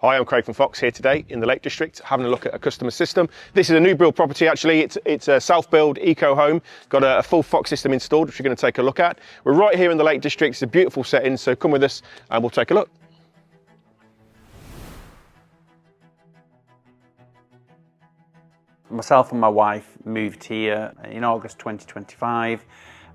Hi, I'm Craig from Fox here today in the Lake District, having a look at a customer system. This is a new build property actually. It's a self-build eco home, got a full Fox system installed, which we're going to take a look at. We're right here in the Lake District. It's a beautiful setting, so come with us and we'll take a look. Myself and my wife moved here in August 2025.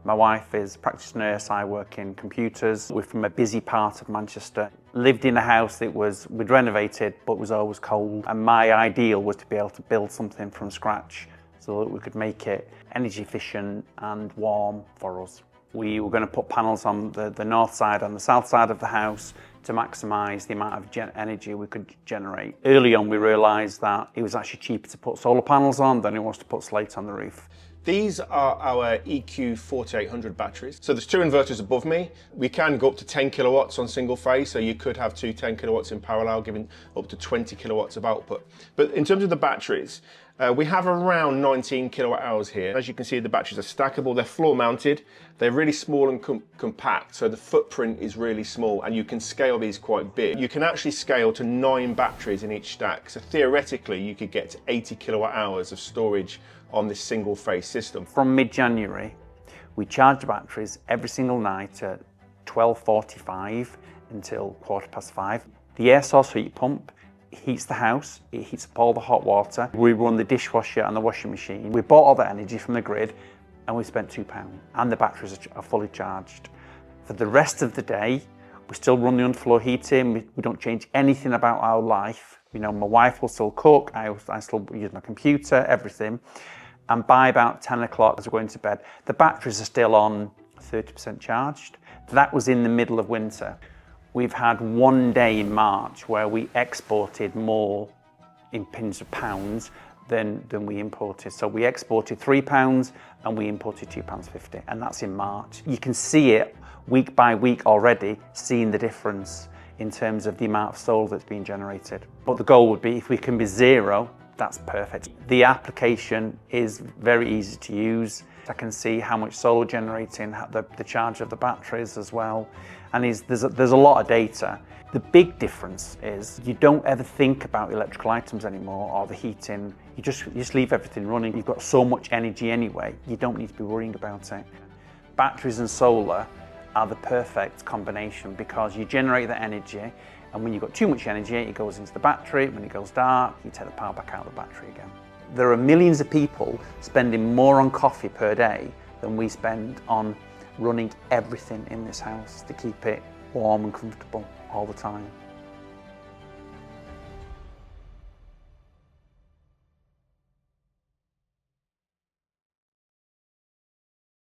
My wife is a practice nurse, I work in computers. We're from a busy part of Manchester. Lived in a house that we'd renovated, but was always cold. And my ideal was to be able to build something from scratch so that we could make it energy efficient and warm for us. We were going to put panels on the north side and the south side of the house to maximise the amount of energy we could generate. Early on we realised that it was actually cheaper to put solar panels on than it was to put slate on the roof. These are our EQ 4800 batteries. So there's two inverters above me. We can go up to 10 kilowatts on single phase, so you could have two 10 kilowatts in parallel, giving up to 20 kilowatts of output. But in terms of the batteries, we have around 19 kilowatt hours here. As you can see, the batteries are stackable, they're floor mounted, they're really small and compact, so the footprint is really small and you can scale these quite big. You can actually scale to 9 batteries in each stack, so theoretically you could get to 80 kilowatt hours of storage on this single phase system. From mid-January, we charge the batteries every single night at 12:45 until 5:15. The air source heat pump heats the house, it heats up all the hot water. We run the dishwasher and the washing machine. We bought all the energy from the grid and we spent £2 and the batteries are fully charged. For the rest of the day, we still run the underfloor heating, we don't change anything about our life. You know, my wife will still cook, I still use my computer, everything. And by about 10 o'clock as we're going to bed, the batteries are still on 30% charged. That was in the middle of winter. We've had one day in March where we exported more in pins of pounds than we imported. So we exported £3 and we imported £2.50, and that's in March. You can see it week by week already, seeing the difference in terms of the amount of solar that's being generated. But the goal would be if we can be zero, that's perfect. The application is very easy to use. I can see how much solar generating, the charge of the batteries as well. And there's a lot of data. The big difference is you don't ever think about electrical items anymore or the heating. You just leave everything running. You've got so much energy anyway, you don't need to be worrying about it. Batteries and solar are the perfect combination because you generate the energy, and when you've got too much energy, it goes into the battery. When it goes dark, you take the power back out of the battery again. There are millions of people spending more on coffee per day than we spend on running everything in this house to keep it warm and comfortable all the time.